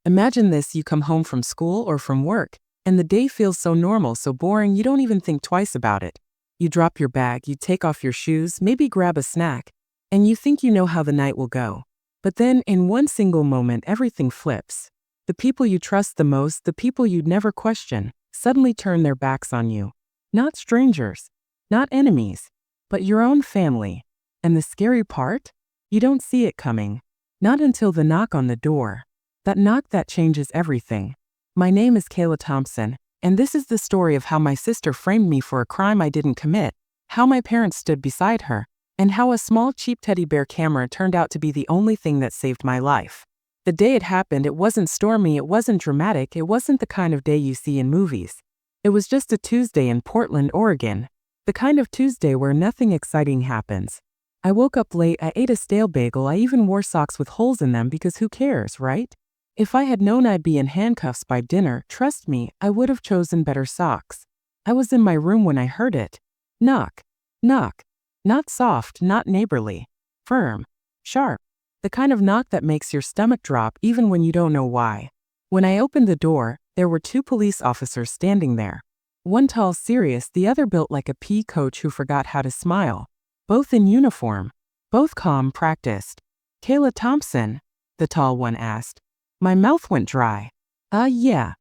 Imagine this: you come home from school or from work, and the day feels so normal, so boring, you don't even think twice about it. You drop your bag, you take off your shoes, maybe grab a snack, and you think you know how the night will go. But then, in one single moment, everything flips. The people you trust the most, the people you'd never question, suddenly turn their backs on you. Not strangers, not enemies, but your own family. And the scary part? You don't see it coming. Not until the knock on the door. That knock that changes everything. My name is Kayla Thompson, and this is the story of how my sister framed me for a crime I didn't commit, how my parents stood beside her, and how a small cheap teddy bear camera turned out to be the only thing that saved my life. The day it happened, it wasn't stormy, it wasn't dramatic, it wasn't the kind of day you see in movies. It was just a Tuesday in Portland, Oregon. The kind of Tuesday where nothing exciting happens. I woke up late, I ate a stale bagel, I even wore socks with holes in them because who cares, right? If I had known I'd be in handcuffs by dinner, trust me, I would have chosen better socks. I was in my room when I heard it. Knock. Knock. Not soft, not neighborly. Firm. Sharp. The kind of knock that makes your stomach drop even when you don't know why. When I opened the door, there were two police officers standing there. One tall, serious, the other built like a pea coach who forgot how to smile. Both in uniform. Both calm, practiced. "Kayla Thompson?" the tall one asked. My mouth went dry. Yeah.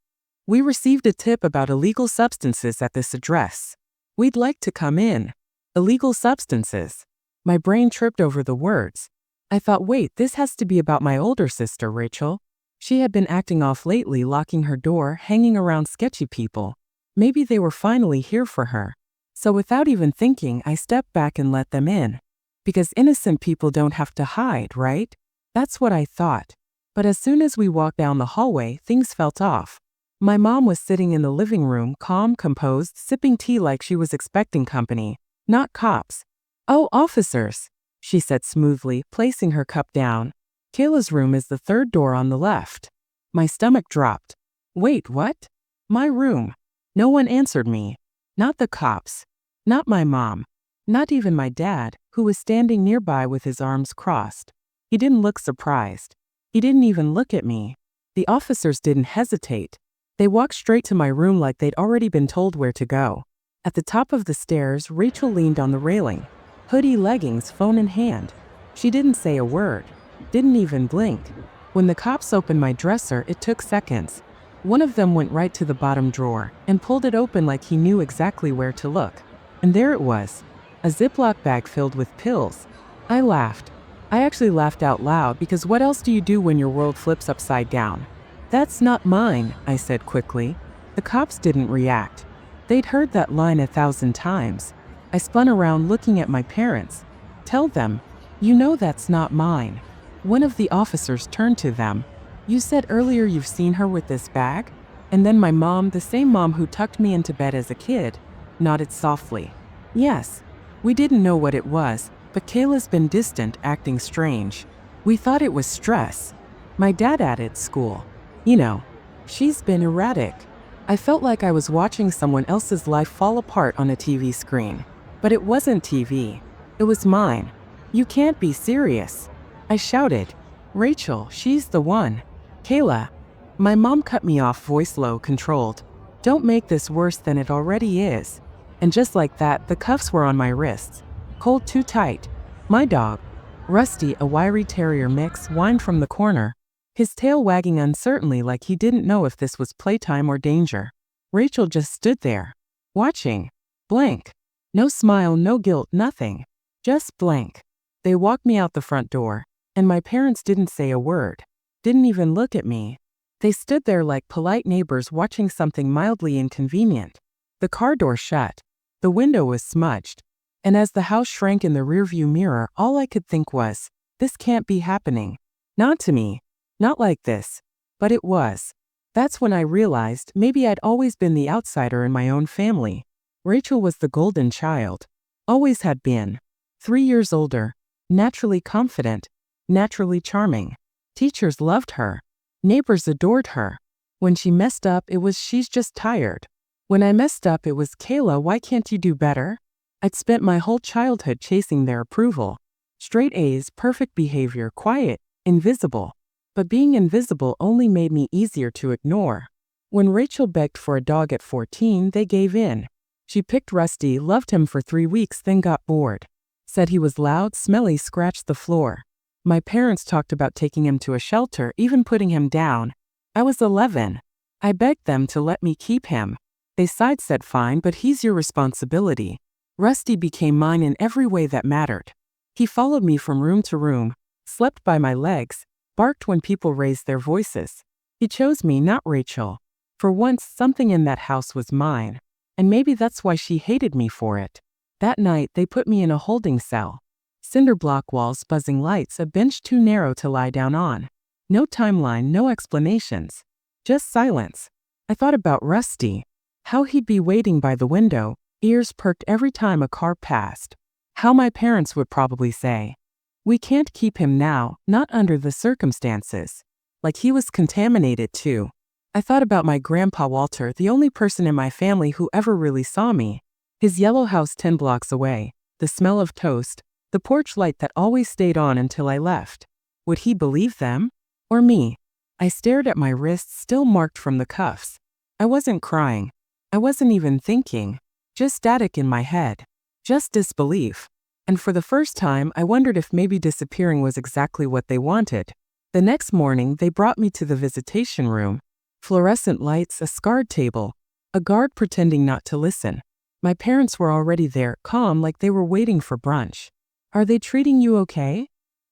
We received a tip about illegal substances at this address. We'd like to come in. Illegal substances. My brain tripped over the words. I thought, wait, this has to be about my older sister, Rachel. She had been acting off lately, locking her door, hanging around sketchy people. Maybe they were finally here for her. So without even thinking, I stepped back and let them in. Because innocent people don't have to hide, right? That's what I thought. But as soon as we walked down the hallway, things felt off. My mom was sitting in the living room, calm, composed, sipping tea like she was expecting company, not cops. "Oh, officers," she said smoothly, placing her cup down. "Kayla's room is the third door on the left." My stomach dropped. Wait, what? My room. No one answered me. Not the cops. Not my mom. Not even my dad, who was standing nearby with his arms crossed. He didn't look surprised. He didn't even look at me. The officers didn't hesitate. They walked straight to my room like they'd already been told where to go. At the top of the stairs, Rachel leaned on the railing. Hoodie, leggings, phone in hand. She didn't say a word. Didn't even blink. When the cops opened my dresser, it took seconds. One of them went right to the bottom drawer and pulled it open like he knew exactly where to look. And there it was. A Ziploc bag filled with pills. I laughed. I actually laughed out loud because what else do you do when your world flips upside down? "That's not mine," I said quickly. The cops didn't react. They'd heard that line 1,000 times. I spun around looking at my parents. "Tell them, you know that's not mine." One of the officers turned to them. "You said earlier you've seen her with this bag?" And then my mom, the same mom who tucked me into bed as a kid, nodded softly. "Yes." We didn't know what it was, but Kayla's been distant, acting strange. We thought it was stress. My dad added, "School. You know, she's been erratic." I felt like I was watching someone else's life fall apart on a TV screen. But it wasn't TV. It was mine. "You can't be serious." I shouted. "Rachel, she's the one." "Kayla." My mom cut me off, voice low, controlled. "Don't make this worse than it already is." And just like that, the cuffs were on my wrists. Cold too tight. My dog, Rusty, a wiry terrier mix, whined from the corner, his tail wagging uncertainly like he didn't know if this was playtime or danger. Rachel just stood there, watching. Blank. No smile, no guilt, nothing. Just blank. They walked me out the front door, and my parents didn't say a word. Didn't even look at me. They stood there like polite neighbors watching something mildly inconvenient. The car door shut. The window was smudged. And as the house shrank in the rearview mirror, all I could think was, this can't be happening. Not to me. Not like this. But it was. That's when I realized maybe I'd always been the outsider in my own family. Rachel was the golden child. Always had been. 3 years older. Naturally confident. Naturally charming. Teachers loved her. Neighbors adored her. When she messed up, it was "she's just tired." When I messed up, it was "Kayla, why can't you do better?" I'd spent my whole childhood chasing their approval. Straight A's, perfect behavior, quiet, invisible. But being invisible only made me easier to ignore. When Rachel begged for a dog at 14, they gave in. She picked Rusty, loved him for 3 weeks, then got bored. Said he was loud, smelly, scratched the floor. My parents talked about taking him to a shelter, even putting him down. I was 11. I begged them to let me keep him. They said fine, but he's your responsibility. Rusty became mine in every way that mattered. He followed me from room to room, slept by my legs, barked when people raised their voices. He chose me, not Rachel. For once, something in that house was mine. And maybe that's why she hated me for it. That night, they put me in a holding cell. Cinder block walls, buzzing lights, a bench too narrow to lie down on. No timeline, no explanations. Just silence. I thought about Rusty. How he'd be waiting by the window, ears perked every time a car passed. How my parents would probably say, "We can't keep him now, not under the circumstances." Like he was contaminated too. I thought about my grandpa Walter, the only person in my family who ever really saw me. His yellow house 10 blocks away, the smell of toast, the porch light that always stayed on until I left. Would he believe them? Or me? I stared at my wrists, still marked from the cuffs. I wasn't crying. I wasn't even thinking. Just static in my head. Just disbelief. And for the first time, I wondered if maybe disappearing was exactly what they wanted. The next morning, they brought me to the visitation room. Fluorescent lights, a scarred table, a guard pretending not to listen. My parents were already there, calm like they were waiting for brunch. "Are they treating you okay?"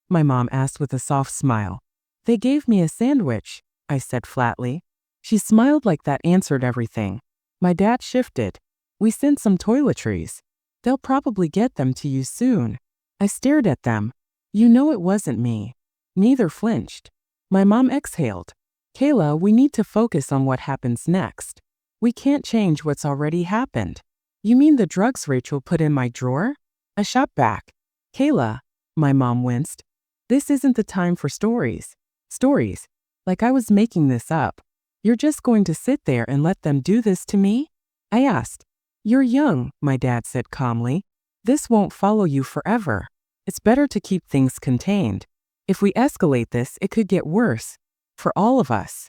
my mom asked with a soft smile. "They gave me a sandwich," I said flatly. She smiled like that answered everything. My dad shifted. "We sent some toiletries. They'll probably get them to you soon." I stared at them. You know it wasn't me. Neither flinched. My mom exhaled. "Kayla, we need to focus on what happens next. We can't change what's already happened." "You mean the drugs Rachel put in my drawer?" I shot back. "Kayla," my mom winced. "This isn't the time for stories. Stories. Like I was making this up. You're just going to sit there and let them do this to me?" I asked. "You're young," my dad said calmly. "This won't follow you forever. It's better to keep things contained. If we escalate this, it could get worse. For all of us.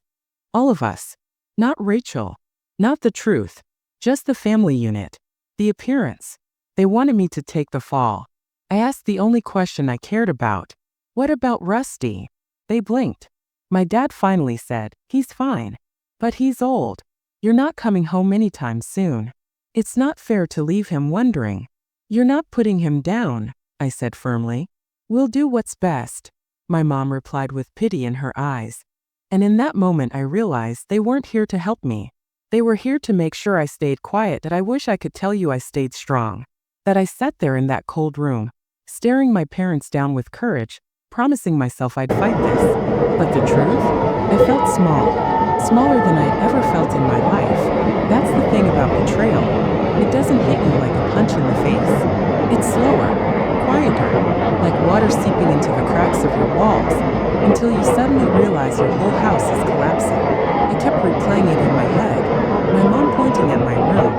All of us. Not Rachel. Not the truth. Just the family unit. The appearance. They wanted me to take the fall. I asked the only question I cared about. What about Rusty? They blinked. My dad finally said, "He's fine. But he's old. You're not coming home anytime soon. It's not fair to leave him wondering." "You're not putting him down," I said firmly. "We'll do what's best," my mom replied with pity in her eyes. And in that moment I realized they weren't here to help me. They were here to make sure I stayed quiet. That I wish I could tell you I stayed strong. That I sat there in that cold room, staring my parents down with courage, promising myself I'd fight this. But the truth? I felt small. Smaller than I'd ever felt in my life. That's the thing about betrayal. It doesn't hit you like a punch in the face. It's slower, quieter, like water seeping into the cracks of your walls, until you suddenly realize your whole house is collapsing. I kept replaying it in my head. My mom pointing at my room.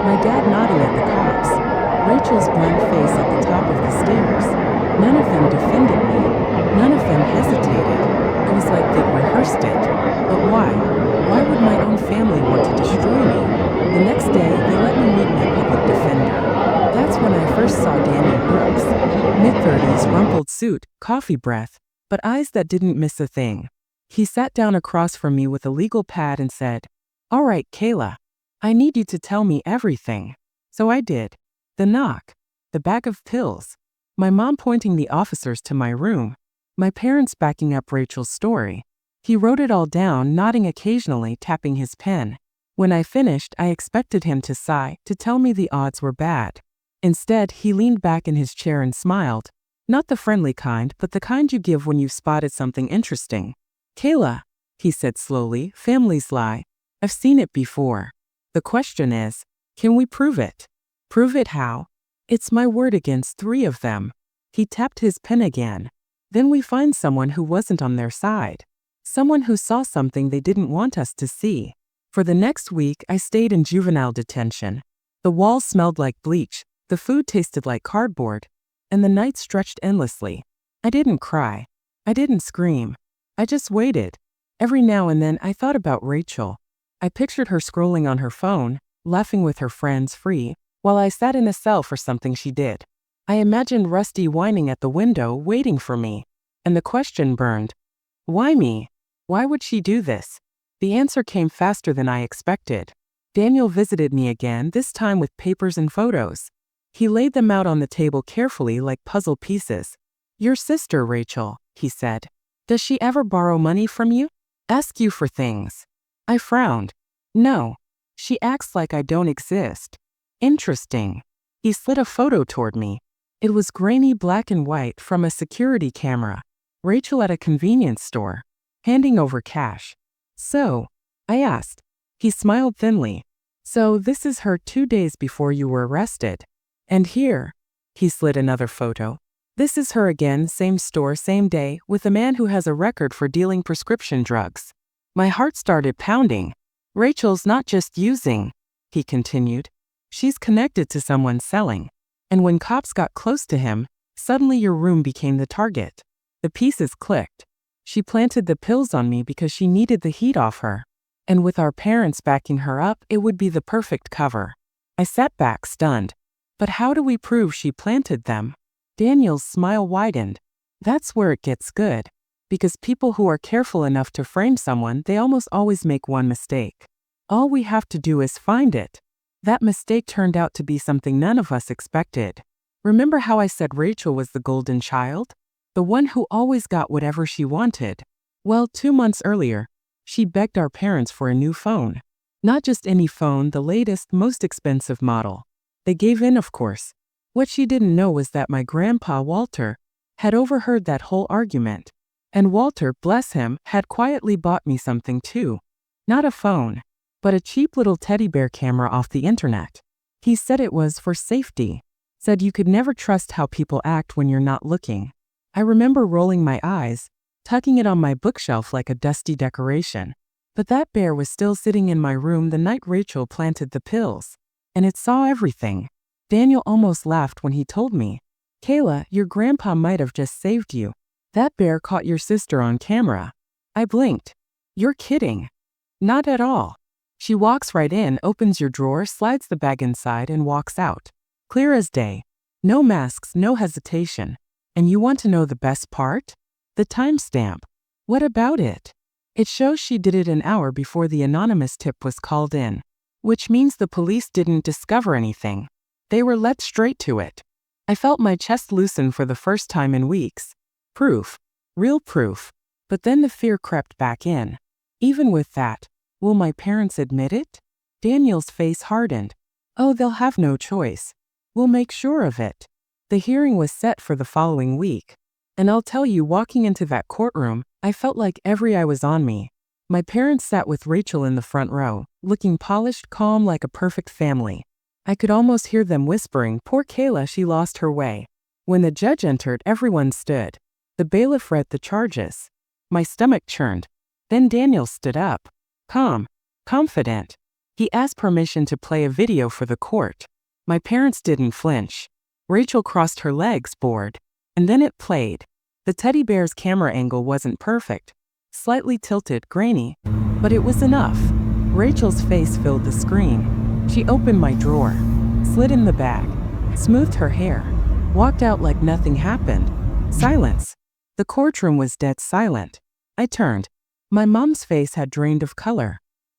My dad nodding at the cops. Rachel's blank face at the top of the stairs. None of them defended me. None of them hesitated. It was like they'd rehearsed it. But why? Why would my own family want to destroy me? The next day, they let me meet my public defender. That's when I first saw Daniel Brooks. Mid-30s, rumpled suit, coffee breath, but eyes that didn't miss a thing. He sat down across from me with a legal pad and said, "All right, Kayla. I need you to tell me everything." So I did. The knock. The bag of pills. My mom pointing the officers to my room. My parents backing up Rachel's story. He wrote it all down, nodding occasionally, tapping his pen. When I finished, I expected him to sigh, to tell me the odds were bad. Instead, he leaned back in his chair and smiled. Not the friendly kind, but the kind you give when you've spotted something interesting. "Kayla," he said slowly, "families lie. I've seen it before. The question is, can we prove it?" "Prove it how?" "It's my word against 3 of them." He tapped his pen again. "Then we find someone who wasn't on their side. Someone who saw something they didn't want us to see." For the next week, I stayed in juvenile detention. The walls smelled like bleach, the food tasted like cardboard, and the night stretched endlessly. I didn't cry. I didn't scream. I just waited. Every now and then I thought about Rachel. I pictured her scrolling on her phone, laughing with her friends free, while I sat in a cell for something she did. I imagined Rusty whining at the window, waiting for me. And the question burned. Why me? Why would she do this? The answer came faster than I expected. Daniel visited me again, this time with papers and photos. He laid them out on the table carefully like puzzle pieces. Your sister, Rachel, he said. Does she ever borrow money from you? Ask you for things? I frowned. No. She acts like I don't exist. Interesting. He slid a photo toward me. It was grainy black and white from a security camera. Rachel at a convenience store, handing over cash. So, I asked. He smiled thinly. So this is her 2 days before you were arrested. And here, he slid another photo. This is her again, same store, same day, with a man who has a record for dealing prescription drugs. My heart started pounding. Rachel's not just using, he continued. She's connected to someone selling. And when cops got close to him, suddenly your room became the target. The pieces clicked. She planted the pills on me because she needed the heat off her. And with our parents backing her up, it would be the perfect cover. I sat back, stunned. But how do we prove she planted them? Daniel's smile widened. That's where it gets good. Because people who are careful enough to frame someone, they almost always make one mistake. All we have to do is find it. That mistake turned out to be something none of us expected. Remember how I said Rachel was the golden child? The one who always got whatever she wanted. Well, 2 months earlier, she begged our parents for a new phone. Not just any phone, the latest, most expensive model. They gave in, of course. What she didn't know was that my grandpa, Walter, had overheard that whole argument. And Walter, bless him, had quietly bought me something too. Not a phone, but a cheap little teddy bear camera off the internet. He said it was for safety. Said you could never trust how people act when you're not looking. I remember rolling my eyes, tucking it on my bookshelf like a dusty decoration. But that bear was still sitting in my room the night Rachel planted the pills. And it saw everything. Daniel almost laughed when he told me, Kayla, your grandpa might have just saved you. That bear caught your sister on camera. I blinked. You're kidding. Not at all. She walks right in, opens your drawer, slides the bag inside, and walks out. Clear as day. No masks, no hesitation. And you want to know the best part? The timestamp. What about it? It shows she did it an hour before the anonymous tip was called in. Which means the police didn't discover anything. They were led straight to it. I felt my chest loosen for the first time in weeks. Proof. Real proof. But then the fear crept back in. Even with that, will my parents admit it? Daniel's face hardened. Oh, they'll have no choice. We'll make sure of it. The hearing was set for the following week. And I'll tell you, walking into that courtroom, I felt like every eye was on me. My parents sat with Rachel in the front row, looking polished, calm, like a perfect family. I could almost hear them whispering, poor Kayla, she lost her way. When the judge entered, everyone stood. The bailiff read the charges. My stomach churned. Then Daniel stood up. Calm. Confident. He asked permission to play a video for the court. My parents didn't flinch. Rachel crossed her legs, bored. And then it played. The teddy bear's camera angle wasn't perfect. Slightly tilted, grainy. But it was enough. Rachel's face filled the screen. She opened my drawer, slid in the bag, smoothed her hair, walked out like nothing happened. Silence. The courtroom was dead silent. I turned. My mom's face had drained of color.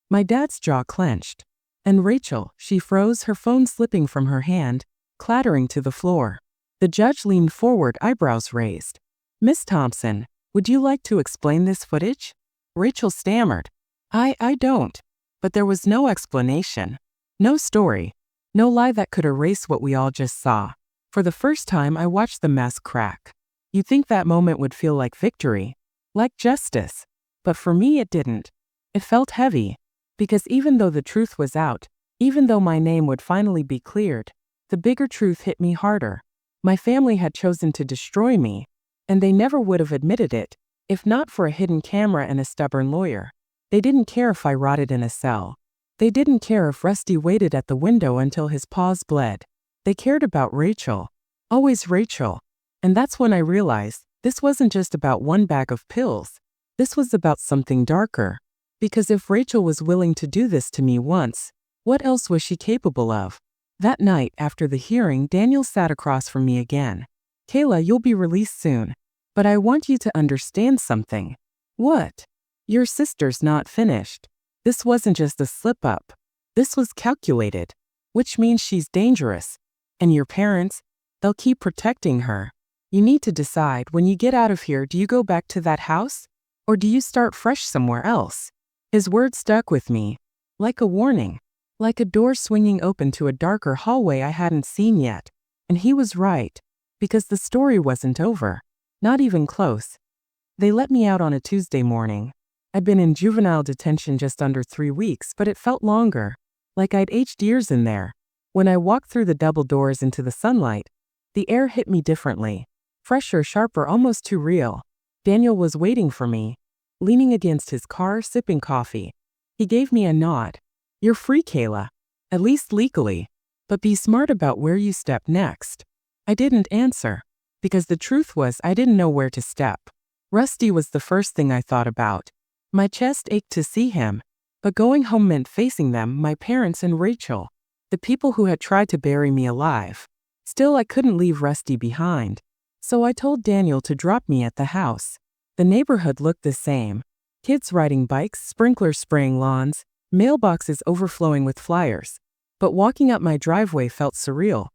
My dad's jaw clenched. And Rachel, she froze, her phone slipping from her hand, clattering to the floor. The judge leaned forward, eyebrows raised. Miss Thompson, would you like to explain this footage? Rachel stammered. I don't. But there was no explanation. No story. No lie that could erase what we all just saw. For the first time, I watched the mask crack. You'd think that moment would feel like victory, like justice. But for me, it didn't. It felt heavy. Because even though the truth was out, even though my name would finally be cleared, the bigger truth hit me harder. My family had chosen to destroy me, and they never would have admitted it, if not for a hidden camera and a stubborn lawyer. They didn't care if I rotted in a cell. They didn't care if Rusty waited at the window until his paws bled. They cared about Rachel. Always Rachel. And that's when I realized this wasn't just about one bag of pills. This was about something darker. Because if Rachel was willing to do this to me once, what else was she capable of? That night, after the hearing, Daniel sat across from me again. Kayla, you'll be released soon. But I want you to understand something. What? Your sister's not finished. This wasn't just a slip-up. This was calculated. Which means she's dangerous. And your parents, they'll keep protecting her. You need to decide, when you get out of here, do you go back to that house? Or do you start fresh somewhere else? His words stuck with me. Like a warning. Like a door swinging open to a darker hallway I hadn't seen yet. And he was right. Because the story wasn't over. Not even close. They let me out on a Tuesday morning. I'd been in juvenile detention just under 3 weeks, but it felt longer. Like I'd aged years in there. When I walked through the double doors into the sunlight, the air hit me differently. Fresher, sharper, almost too real. Daniel was waiting for me, leaning against his car, sipping coffee. He gave me a nod. You're free, Kayla. At least legally. But be smart about where you step next. I didn't answer. Because the truth was I didn't know where to step. Rusty was the first thing I thought about. My chest ached to see him. But going home meant facing them, my parents and Rachel. The people who had tried to bury me alive. Still, I couldn't leave Rusty behind. So I told Daniel to drop me at the house. The neighborhood looked the same. Kids riding bikes, sprinklers spraying lawns, mailboxes overflowing with flyers. But walking up my driveway felt surreal.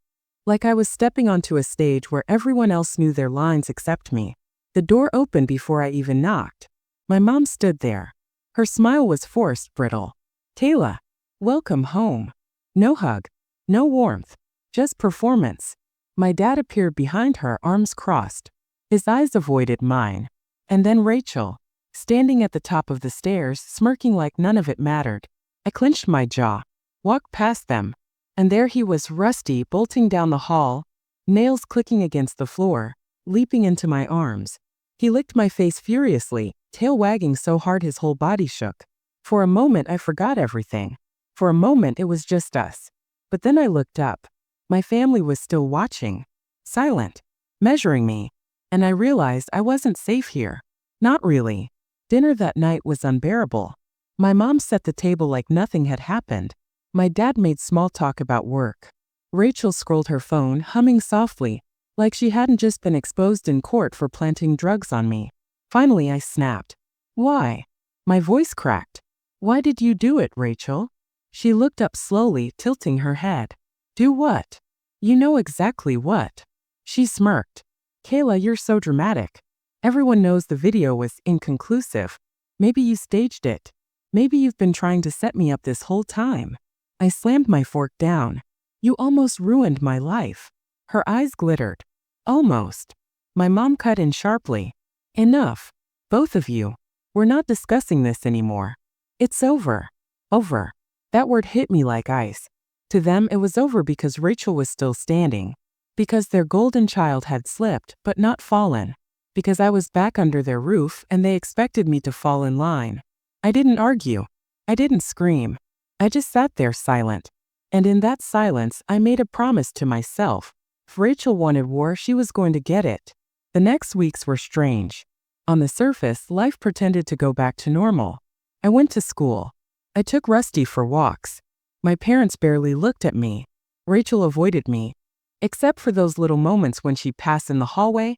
Like I was stepping onto a stage where everyone else knew their lines except me. The door opened before I even knocked. My mom stood there. Her smile was forced, brittle. Kayla, welcome home. No hug. No warmth. Just performance. My dad appeared behind her, arms crossed. His eyes avoided mine. And then Rachel, standing at the top of the stairs, smirking like none of it mattered. I clenched my jaw, walked past them, and there he was, Rusty, bolting down the hall, nails clicking against the floor, leaping into my arms. He licked my face furiously, tail wagging so hard his whole body shook. For a moment I forgot everything. For a moment it was just us. But then I looked up. My family was still watching, silent, measuring me. And I realized I wasn't safe here. Not really. Dinner that night was unbearable. My mom set the table like nothing had happened. My dad made small talk about work. Rachel scrolled her phone, humming softly, like she hadn't just been exposed in court for planting drugs on me. Finally I snapped. Why? My voice cracked. Why did you do it, Rachel? She looked up slowly, tilting her head. Do what? You know exactly what. She smirked. Kayla, you're so dramatic. Everyone knows the video was inconclusive. Maybe you staged it. Maybe you've been trying to set me up this whole time. I slammed my fork down. You almost ruined my life. Her eyes glittered. Almost. My mom cut in sharply. Enough. Both of you. We're not discussing this anymore. It's over. Over. That word hit me like ice. To them, it was over because Rachel was still standing. Because their golden child had slipped, but not fallen. Because I was back under their roof and they expected me to fall in line. I didn't argue. I didn't scream. I just sat there silent. And in that silence, I made a promise to myself. If Rachel wanted war, she was going to get it. The next weeks were strange. On the surface, life pretended to go back to normal. I went to school. I took Rusty for walks. My parents barely looked at me. Rachel avoided me. Except for those little moments when she'd pass in the hallway,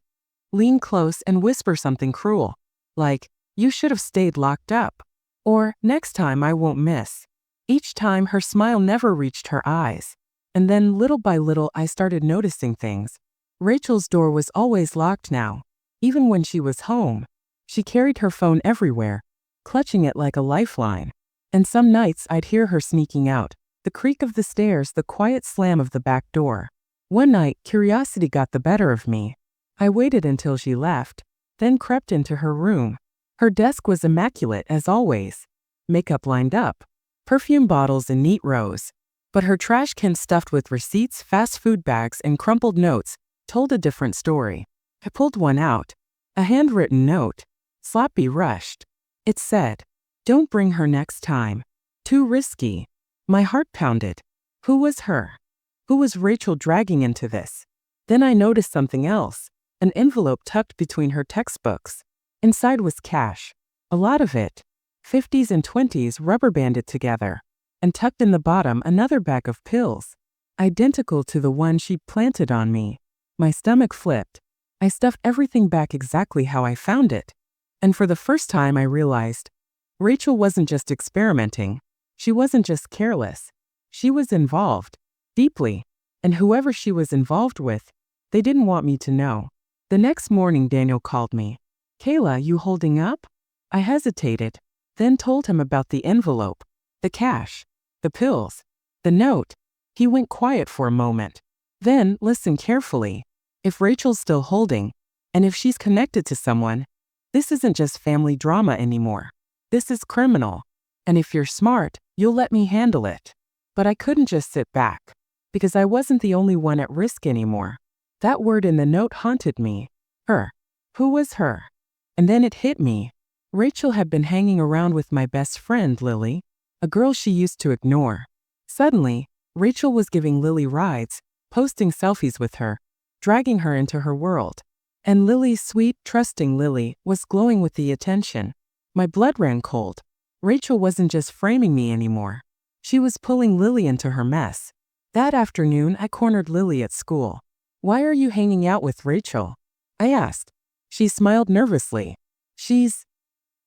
lean close and whisper something cruel. Like, you should have stayed locked up. Or, next time I won't miss. Each time her smile never reached her eyes. And then little by little I started noticing things. Rachel's door was always locked now. Even when she was home. She carried her phone everywhere, clutching it like a lifeline. And some nights I'd hear her sneaking out. The creak of the stairs, the quiet slam of the back door. One night, curiosity got the better of me. I waited until she left, then crept into her room. Her desk was immaculate as always. Makeup lined up. Perfume bottles in neat rows. But her trash can stuffed with receipts, fast food bags, and crumpled notes told a different story. I pulled one out. A handwritten note. Sloppy, rushed. It said, "Don't bring her next time. Too risky." My heart pounded. Who was her? Who was Rachel dragging into this? Then I noticed something else. An envelope tucked between her textbooks. Inside was cash. A lot of it. 50s and 20s rubber banded together. And tucked in the bottom another bag of pills. Identical to the one she'd planted on me. My stomach flipped. I stuffed everything back exactly how I found it. And for the first time I realized, Rachel wasn't just experimenting. She wasn't just careless. She was involved. Deeply. And whoever she was involved with, they didn't want me to know. The next morning Daniel called me. "Kayla, you holding up?" I hesitated, then told him about the envelope, the cash, the pills, the note. He went quiet for a moment. Then, listen carefully. If Rachel's still holding, and if she's connected to someone, this isn't just family drama anymore. This is criminal. And if you're smart, you'll let me handle it. But I couldn't just sit back. Because I wasn't the only one at risk anymore. That word in the note haunted me. Her. Who was her? And then it hit me. Rachel had been hanging around with my best friend, Lily, a girl she used to ignore. Suddenly, Rachel was giving Lily rides, posting selfies with her, dragging her into her world. And Lily, sweet, trusting Lily, was glowing with the attention. My blood ran cold. Rachel wasn't just framing me anymore. She was pulling Lily into her mess. That afternoon, I cornered Lily at school. "Why are you hanging out with Rachel?" I asked. She smiled nervously. "She's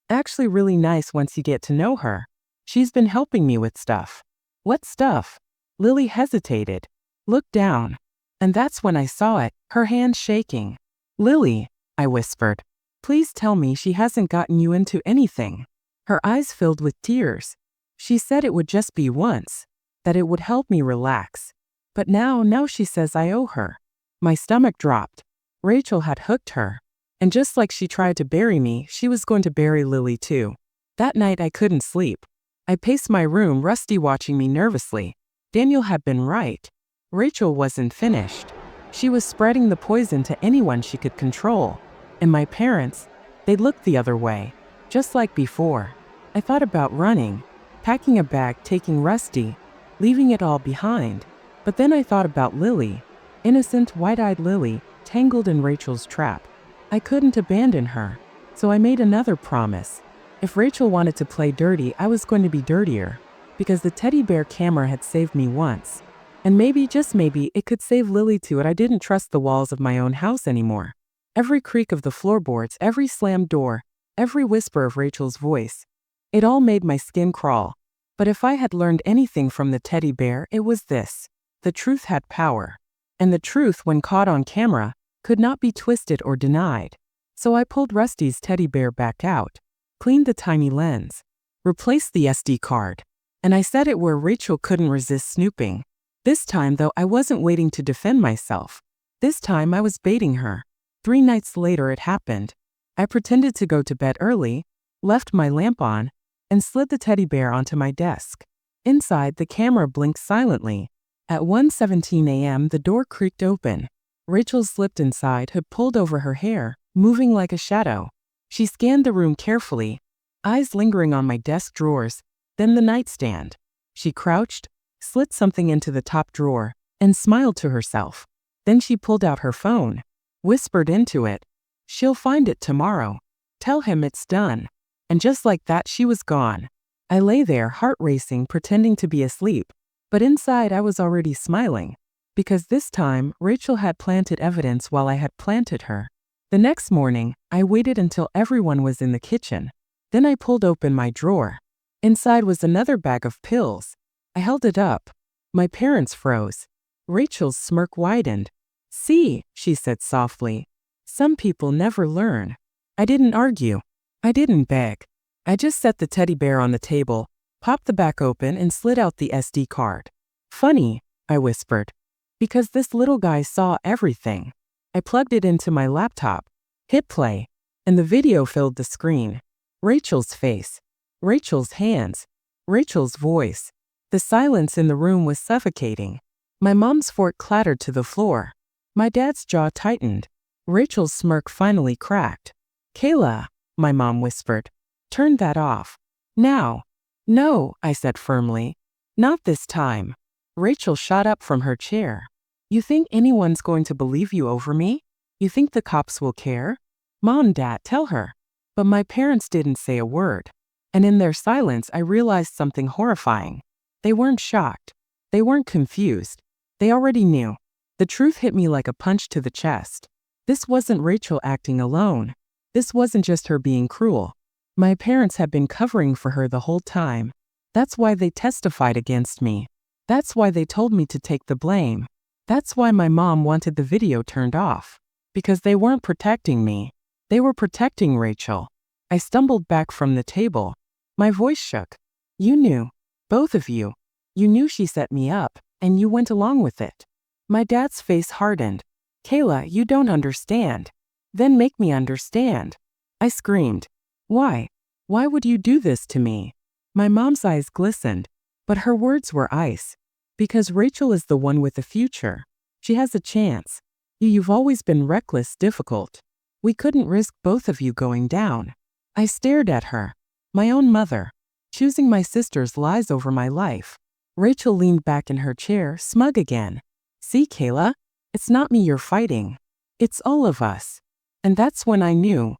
actually really nice once you get to know her. She's been helping me with stuff." "What stuff?" Lily hesitated, looked down. And that's when I saw it, her hand shaking. "Lily," I whispered, "please tell me she hasn't gotten you into anything." Her eyes filled with tears. She said it would just be once, that it would help me relax. But now she says I owe her. My stomach dropped. Rachel had hooked her. And just like she tried to bury me, she was going to bury Lily too. That night I couldn't sleep. I paced my room, Rusty watching me nervously. Daniel had been right. Rachel wasn't finished. She was spreading the poison to anyone she could control. And my parents, they'd looked the other way, just like before. I thought about running, packing a bag, taking Rusty, leaving it all behind. But then I thought about Lily, innocent, wide-eyed Lily, tangled in Rachel's trap. I couldn't abandon her. So I made another promise. If Rachel wanted to play dirty, I was going to be dirtier. Because the teddy bear camera had saved me once. And maybe, just maybe, it could save Lily too. And I didn't trust the walls of my own house anymore. Every creak of the floorboards, every slammed door, every whisper of Rachel's voice. It all made my skin crawl. But if I had learned anything from the teddy bear, it was this. The truth had power. And the truth, when caught on camera, could not be twisted or denied. So I pulled Rusty's teddy bear back out, cleaned the tiny lens, replaced the SD card, and I set it where Rachel couldn't resist snooping. This time, though, I wasn't waiting to defend myself. This time I was baiting her. 3 nights later it happened. I pretended to go to bed early, left my lamp on, and slid the teddy bear onto my desk. Inside, the camera blinked silently. At 1:17 a.m. the door creaked open. Rachel slipped inside, hood pulled over her hair, moving like a shadow. She scanned the room carefully, eyes lingering on my desk drawers, then the nightstand. She crouched, slid something into the top drawer, and smiled to herself. Then she pulled out her phone, whispered into it, "She'll find it tomorrow. Tell him it's done." And just like that, she was gone. I lay there, heart racing, pretending to be asleep. But inside I was already smiling. Because this time, Rachel had planted evidence while I had planted her. The next morning, I waited until everyone was in the kitchen. Then I pulled open my drawer. Inside was another bag of pills. I held it up. My parents froze. Rachel's smirk widened. "See," she said softly. "Some people never learn." I didn't argue. I didn't beg. I just set the teddy bear on the table, popped the back open, and slid out the SD card. "Funny," I whispered. "Because this little guy saw everything." I plugged it into my laptop, hit play, and the video filled the screen. Rachel's face, Rachel's hands, Rachel's voice. The silence in the room was suffocating. My mom's fork clattered to the floor. My dad's jaw tightened. Rachel's smirk finally cracked. "Kayla," my mom whispered, "turn that off. Now." "No," I said firmly. "Not this time." Rachel shot up from her chair. "You think anyone's going to believe you over me? You think the cops will care?" "Mom, Dad, tell her." But my parents didn't say a word. And in their silence, I realized something horrifying. They weren't shocked. They weren't confused. They already knew. The truth hit me like a punch to the chest. This wasn't Rachel acting alone. This wasn't just her being cruel. My parents had been covering for her the whole time. That's why they testified against me. That's why they told me to take the blame. That's why my mom wanted the video turned off. Because they weren't protecting me. They were protecting Rachel. I stumbled back from the table. My voice shook. You knew. Both of you. You knew she set me up, and you went along with it. My dad's face hardened. Kayla, you don't understand. Then make me understand. I screamed. Why? Why would you do this to me? My mom's eyes glistened, but her words were ice. Because Rachel is the one with the future. She has a chance. You've always been reckless, difficult. We couldn't risk both of you going down. I stared at her. My own mother. Choosing my sister's lies over my life. Rachel leaned back in her chair, smug again. See, Kayla? It's not me you're fighting. It's all of us. And that's when I knew.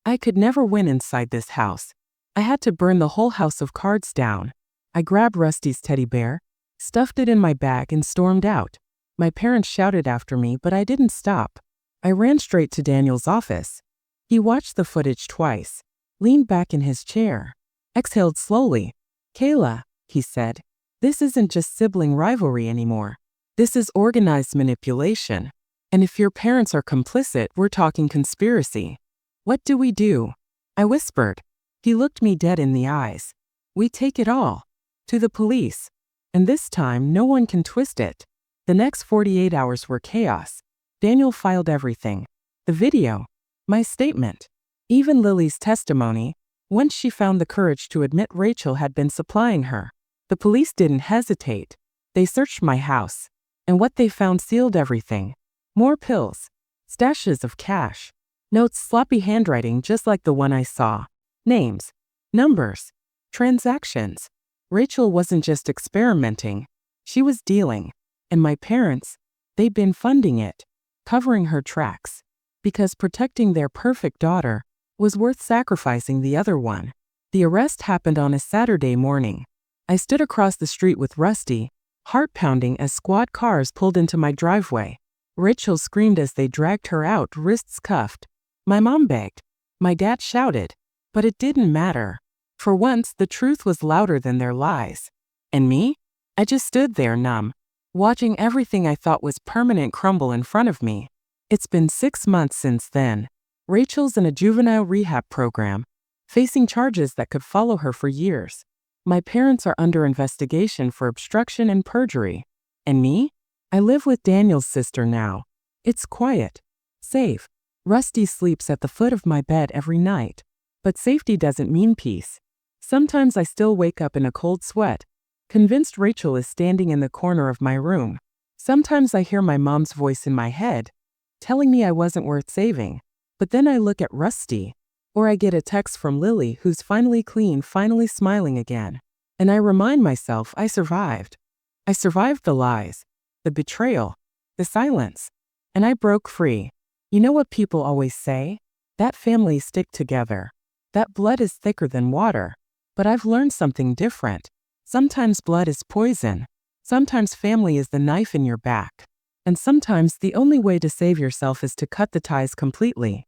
I could never win inside this house. I had to burn the whole house of cards down. I grabbed Rusty's teddy bear, stuffed it in my bag and stormed out. My parents shouted after me, but I didn't stop. I ran straight to Daniel's office. He watched the footage twice, leaned back in his chair, exhaled slowly. Kayla, he said, this isn't just sibling rivalry anymore. This is organized manipulation. And if your parents are complicit, we're talking conspiracy. What do we do? I whispered. He looked me dead in the eyes. We take it all. To the police. And this time, no one can twist it. The next 48 hours were chaos. Daniel filed everything. The video. My statement. Even Lily's testimony. Once she found the courage to admit Rachel had been supplying her. The police didn't hesitate. They searched my house. And what they found sealed everything. More pills. Stashes of cash. Notes, sloppy handwriting just like the one I saw. Names. Numbers. Transactions. Rachel wasn't just experimenting. She was dealing. And my parents, they'd been funding it. Covering her tracks. Because protecting their perfect daughter was worth sacrificing the other one. The arrest happened on a Saturday morning. I stood across the street with Rusty, heart pounding as squad cars pulled into my driveway. Rachel screamed as they dragged her out, wrists cuffed. My mom begged. My dad shouted. But it didn't matter. For once, the truth was louder than their lies. And me? I just stood there numb, watching everything I thought was permanent crumble in front of me. It's been 6 months since then. Rachel's in a juvenile rehab program, facing charges that could follow her for years. My parents are under investigation for obstruction and perjury. And me? I live with Daniel's sister now. It's quiet. Safe. Rusty sleeps at the foot of my bed every night. But safety doesn't mean peace. Sometimes I still wake up in a cold sweat, convinced Rachel is standing in the corner of my room. Sometimes I hear my mom's voice in my head, telling me I wasn't worth saving. But then I look at Rusty, or I get a text from Lily who's finally clean, finally smiling again. And I remind myself I survived. I survived the lies, the betrayal, the silence. And I broke free. You know what people always say? That families stick together. That blood is thicker than water. But I've learned something different. Sometimes blood is poison. Sometimes family is the knife in your back. And sometimes the only way to save yourself is to cut the ties completely.